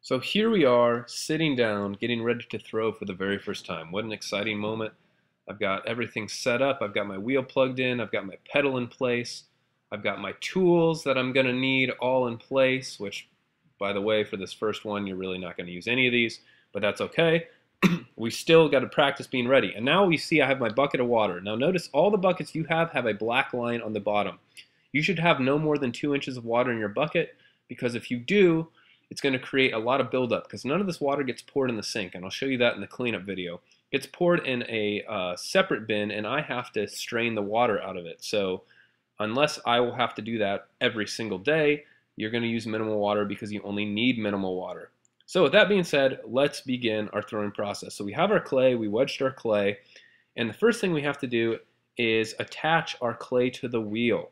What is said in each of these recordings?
So here we are, sitting down, getting ready to throw for the very first time. What an exciting moment. I've got everything set up. I've got my wheel plugged in. I've got my pedal in place. I've got my tools that I'm going to need all in place, which, by the way, for this first one, you're really not going to use any of these, but that's okay. We still got to practice being ready. And now we see I have my bucket of water. Now notice all the buckets you have a black line on the bottom. You should have no more than 2 inches of water in your bucket, because if you do, it's going to create a lot of buildup because none of this water gets poured in the sink, and I'll show you that in the cleanup video. It gets poured in a separate bin, and I have to strain the water out of it. So unless I will have to do that every single day, you're going to use minimal water because you only need minimal water. So with that being said, let's begin our throwing process. So we have our clay, we wedged our clay, and the first thing we have to do is attach our clay to the wheel.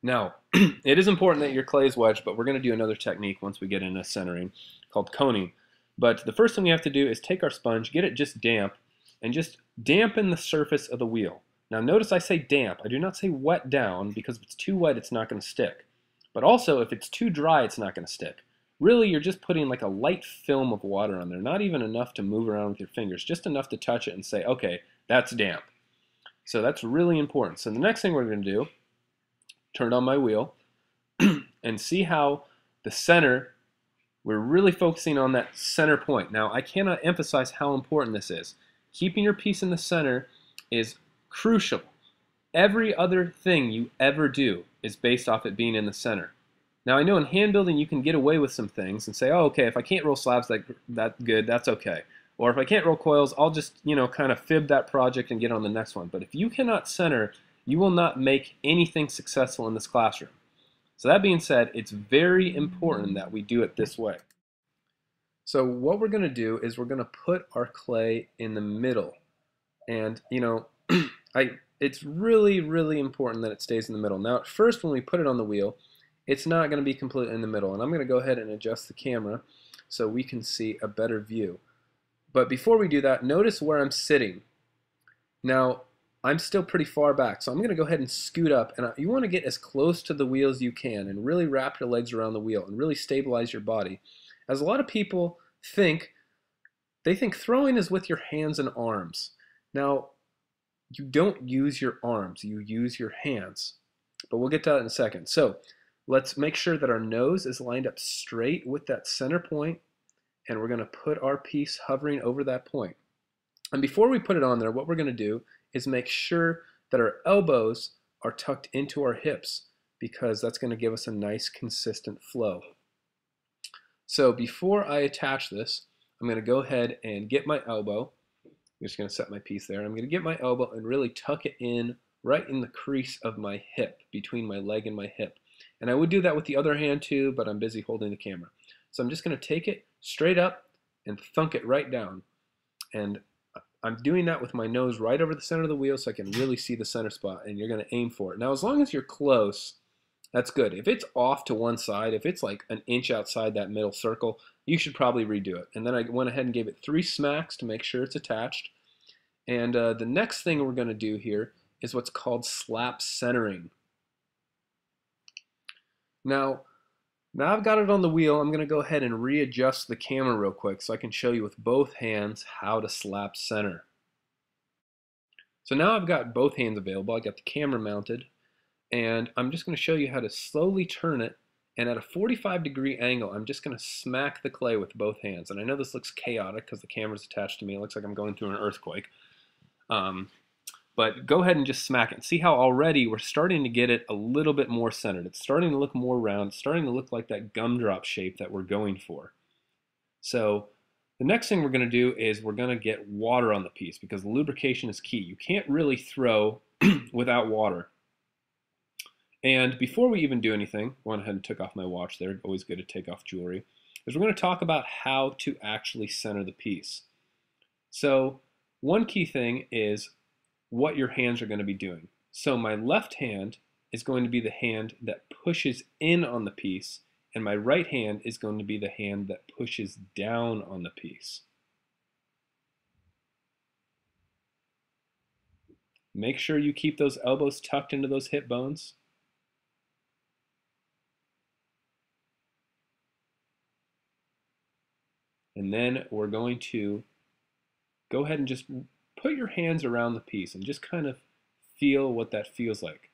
Now, it is important that your clay is wedged, but we're going to do another technique once we get into centering called coning. But the first thing we have to do is take our sponge, get it just damp, and just dampen the surface of the wheel. Now notice I say damp. I do not say wet down, because if it's too wet, it's not going to stick. But also, if it's too dry, it's not going to stick. Really, you're just putting like a light film of water on there, not even enough to move around with your fingers, just enough to touch it and say, okay, that's damp. So that's really important. So the next thing we're going to do, turn on my wheel, and see how the center, we're really focusing on that center point. Now, I cannot emphasize how important this is. Keeping your piece in the center is crucial. Every other thing you ever do is based off it being in the center. Now, I know in hand building you can get away with some things and say, oh, okay, if I can't roll slabs that good, that's okay. Or if I can't roll coils, I'll just, kind of fib that project and get on the next one. But if you cannot center, you will not make anything successful in this classroom. So that being said, it's very important that we do it this way. So what we're going to do is we're going to put our clay in the middle. And, it's really, really important that it stays in the middle. Now, at first, when we put it on the wheel, it's not going to be completely in the middle. And I'm going to go ahead and adjust the camera so we can see a better view. But before we do that, notice where I'm sitting. Now, I'm still pretty far back, so I'm going to go ahead and scoot up, and you want to get as close to the wheel as you can and really wrap your legs around the wheel and really stabilize your body. As a lot of people think, they think throwing is with your hands and arms. Now, you don't use your arms, you use your hands, but we'll get to that in a second. So let's make sure that our nose is lined up straight with that center point, and we're going to put our piece hovering over that point. And before we put it on there, what we're going to do is make sure that our elbows are tucked into our hips, because that's going to give us a nice consistent flow. So before I attach this, I'm going to go ahead and get my elbow. I'm just going to set my piece there. I'm going to get my elbow and really tuck it in right in the crease of my hip, between my leg and my hip. And I would do that with the other hand too, but I'm busy holding the camera. So I'm just going to take it straight up and thunk it right down. And I'm doing that with my nose right over the center of the wheel so I can really see the center spot, and you're going to aim for it. Now, as long as you're close, that's good. If it's off to one side, if it's like an inch outside that middle circle, you should probably redo it. And then I went ahead and gave it 3 smacks to make sure it's attached. And the next thing we're going to do here is what's called slap centering. Now I've got it on the wheel. I'm going to go ahead and readjust the camera real quick so I can show you with both hands how to slap center. So now I've got both hands available. I got the camera mounted, and I'm just going to show you how to slowly turn it, and at a 45-degree angle, I'm just going to smack the clay with both hands. And I know this looks chaotic because the camera's attached to me. It looks like I'm going through an earthquake. But go ahead and just smack it. See how already we're starting to get it a little bit more centered. It's starting to look more round. It's starting to look like that gumdrop shape that we're going for. So the next thing we're going to do is we're going to get water on the piece, because lubrication is key. You can't really throw without water. And before we even do anything, I went ahead and took off my watch there. Always good to take off jewelry. Is we're going to talk about how to actually center the piece. So one key thing is what your hands are going to be doing. So my left hand is going to be the hand that pushes in on the piece, and my right hand is going to be the hand that pushes down on the piece. Make sure you keep those elbows tucked into those hip bones. And then we're going to go ahead and just put your hands around the piece and just kind of feel what that feels like.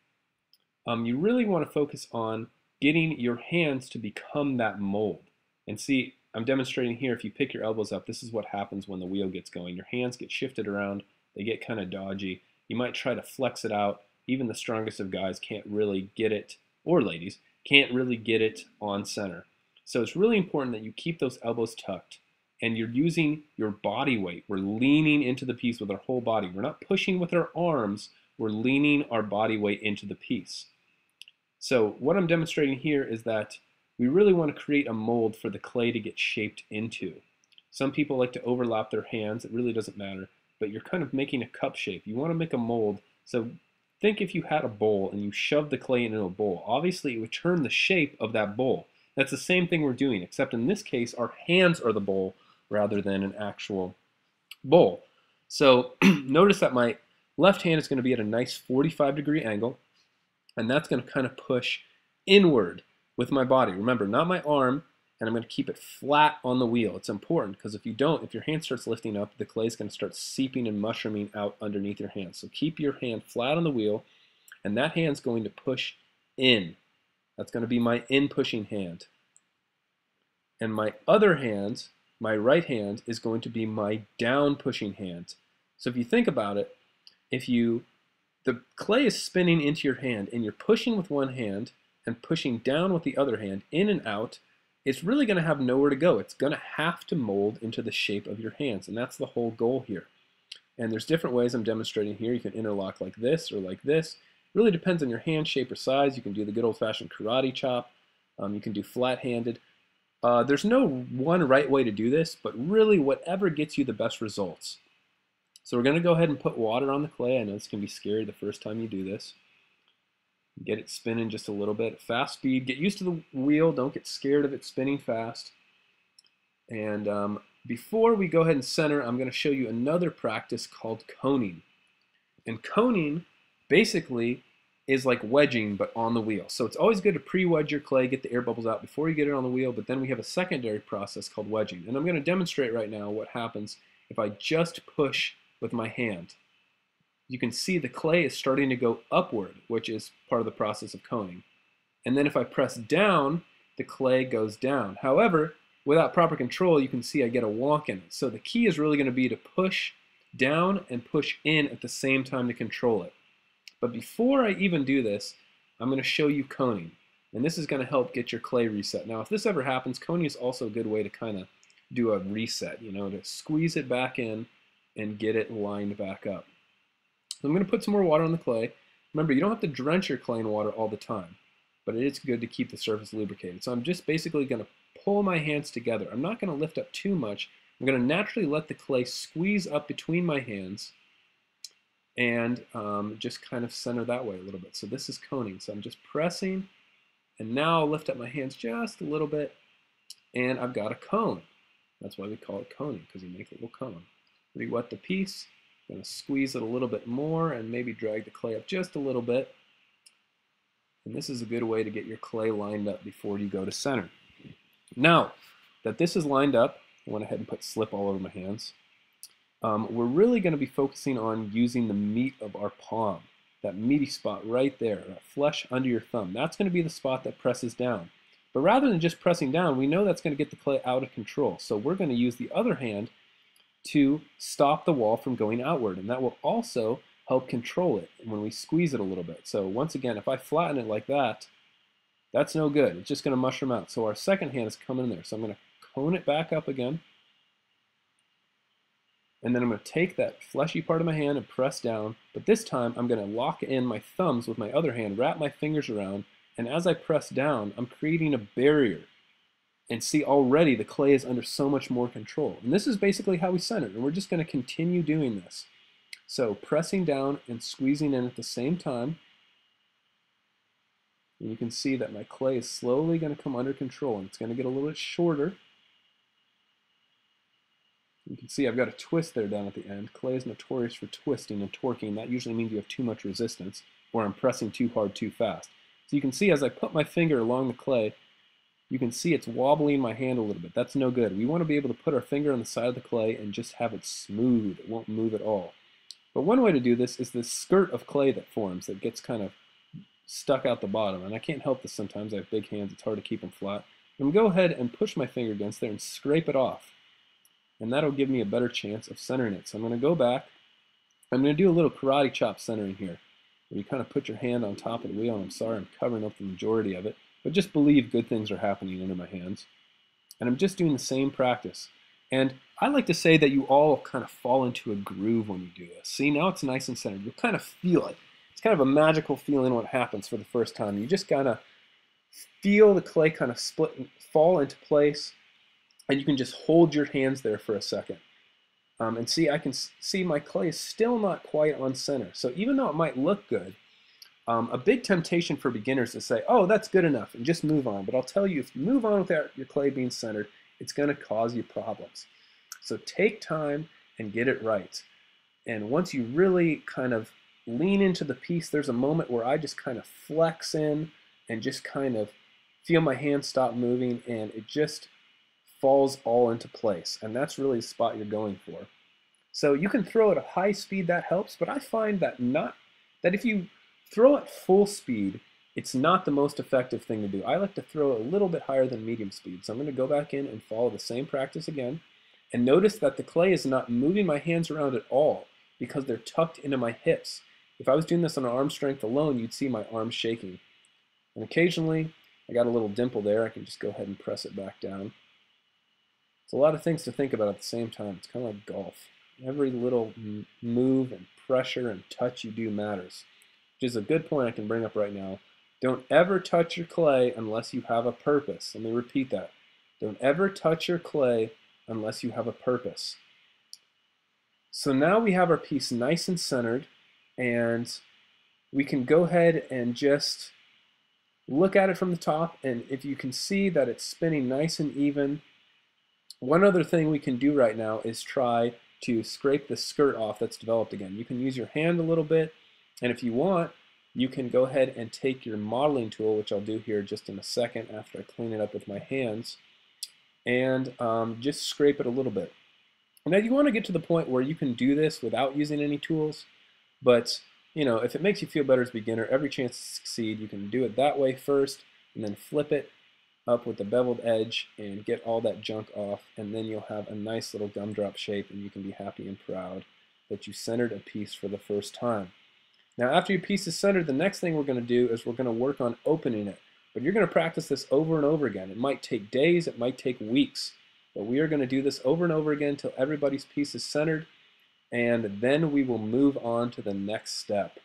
You really want to focus on getting your hands to become that mold. And see, I'm demonstrating here, if you pick your elbows up, this is what happens when the wheel gets going. Your hands get shifted around, they get kind of dodgy. You might try to flex it out. Even the strongest of guys can't really get it, or ladies, can't really get it on center. So it's really important that you keep those elbows tucked and you're using your body weight. We're leaning into the piece with our whole body. We're not pushing with our arms, we're leaning our body weight into the piece. So what I'm demonstrating here is that we really want to create a mold for the clay to get shaped into. Some people like to overlap their hands. It really doesn't matter, but you're kind of making a cup shape. You want to make a mold. So think if you had a bowl and you shoved the clay into a bowl. Obviously, it would turn the shape of that bowl. That's the same thing we're doing, except in this case, our hands are the bowl rather than an actual bowl. So notice that my left hand is going to be at a nice 45-degree angle, and that's going to kind of push inward with my body. Remember, not my arm, and I'm going to keep it flat on the wheel. It's important because if you don't, if your hand starts lifting up, the clay is going to start seeping and mushrooming out underneath your hand. So keep your hand flat on the wheel, and that hand's going to push in. That's going to be my in pushing hand. And my other hand, my right hand, is going to be my down pushing hand. So if you think about it, the clay is spinning into your hand and you're pushing with one hand and pushing down with the other hand, in and out, it's really going to have nowhere to go. It's going to have to mold into the shape of your hands, and that's the whole goal here. And there's different ways I'm demonstrating here. You can interlock like this or like this. It really depends on your hand shape or size. You can do the good old-fashioned karate chop. You can do flat-handed. There's no one right way to do this, but really whatever gets you the best results. So we're going to go ahead and put water on the clay. I know this can be scary the first time you do this. Get it spinning just a little bit. Fast speed. Get used to the wheel. Don't get scared of it spinning fast. And before we go ahead and center, I'm going to show you another practice called coning. And coning basically is like wedging, but on the wheel. So it's always good to pre-wedge your clay, get the air bubbles out before you get it on the wheel, but then we have a secondary process called wedging. And I'm going to demonstrate right now what happens if I just push with my hand. You can see the clay is starting to go upward, which is part of the process of coning. And then if I press down, the clay goes down. However, without proper control, you can see I get a wonk in it. So the key is really going to be to push down and push in at the same time to control it. But before I even do this, I'm going to show you coning. And this is going to help get your clay reset. Now, if this ever happens, coning is also a good way to kind of do a reset, to squeeze it back in and get it lined back up. So I'm going to put some more water on the clay. Remember, you don't have to drench your clay in water all the time, but it is good to keep the surface lubricated. So I'm just basically going to pull my hands together. I'm not going to lift up too much. I'm going to naturally let the clay squeeze up between my hands and just kind of center that way a little bit. So this is coning. So I'm just pressing, and now I'll lift up my hands just a little bit, and I've got a cone. That's why we call it coning, because you make a little cone. Re-wet the piece. I'm going to squeeze it a little bit more and maybe drag the clay up just a little bit. And this is a good way to get your clay lined up before you go to center. Now that this is lined up, I went ahead and put slip all over my hands. We're really going to be focusing on using the meat of our palm, that meaty spot right there, that flesh under your thumb. That's going to be the spot that presses down. But rather than just pressing down, we know that's going to get the clay out of control. So we're going to use the other hand to stop the wall from going outward, and that will also help control it when we squeeze it a little bit. So once again, if I flatten it like that, that's no good. It's just going to mushroom out. So our second hand is coming in there. So I'm going to cone it back up again, and then I'm going to take that fleshy part of my hand and press down, but this time I'm going to lock in my thumbs with my other hand, wrap my fingers around, and as I press down, I'm creating a barrier. And see, already the clay is under so much more control. And this is basically how we center, and we're just going to continue doing this. So pressing down and squeezing in at the same time. And you can see that my clay is slowly going to come under control, and it's going to get a little bit shorter. You can see I've got a twist there down at the end. Clay is notorious for twisting and torquing. That usually means you have too much resistance, or I'm pressing too hard too fast. So you can see as I put my finger along the clay, You can see it's wobbling my hand a little bit. That's no good. We want to be able to put our finger on the side of the clay and just have it smooth. It won't move at all. But one way to do this is this skirt of clay that forms that gets kind of stuck out the bottom. And I can't help this sometimes. I have big hands. It's hard to keep them flat. I'm going to go ahead and push my finger against there and scrape it off. And that'll give me a better chance of centering it. So I'm going to go back. I'm going to do a little karate chop centering here, where you kind of put your hand on top of the wheel. And I'm sorry I'm covering up the majority of it, but just believe good things are happening under my hands. And I'm just doing the same practice. And I like to say that you all kind of fall into a groove when you do this. See, now it's nice and centered. You'll kind of feel it. It's kind of a magical feeling when it happens for the first time. You just kind of feel the clay kind of split and fall into place, and you can just hold your hands there for a second. And see, I can see my clay is still not quite on center. So even though it might look good, a big temptation for beginners is to say, oh, that's good enough, and just move on. But I'll tell you, if you move on without your clay being centered, it's going to cause you problems. So take time and get it right. And once you really kind of lean into the piece, there's a moment where I just kind of flex in and just kind of feel my hand stop moving, and it just falls all into place. And that's really the spot you're going for. So you can throw at a high speed, that helps, but I find that if you throw at full speed, it's not the most effective thing to do. I like to throw a little bit higher than medium speed. So I'm going to go back in and follow the same practice again. And notice that the clay is not moving my hands around at all because they're tucked into my hips. If I was doing this on arm strength alone, you'd see my arms shaking. And occasionally, I got a little dimple there. I can just go ahead and press it back down. It's a lot of things to think about at the same time. It's kind of like golf. Every little move and pressure and touch you do matters, which is a good point I can bring up right now. Don't ever touch your clay unless you have a purpose. Let me repeat that. Don't ever touch your clay unless you have a purpose. So now we have our piece nice and centered, and we can go ahead and just look at it from the top, and if you can see that it's spinning nice and even, one other thing we can do right now is try to scrape the skirt off that's developed again. You can use your hand a little bit, and if you want, you can go ahead and take your modeling tool, which I'll do here just in a second after I clean it up with my hands, and just scrape it a little bit. Now you want to get to the point where you can do this without using any tools, but if it makes you feel better as a beginner, every chance to succeed, you can do it that way first, and then flip it up with the beveled edge and get all that junk off, and then you'll have a nice little gumdrop shape, and you can be happy and proud that you centered a piece for the first time. Now after your piece is centered, the next thing we're going to do is we're going to work on opening it. But you're going to practice this over and over again. It might take days, it might take weeks, but we are going to do this over and over again until everybody's piece is centered, and then we will move on to the next step.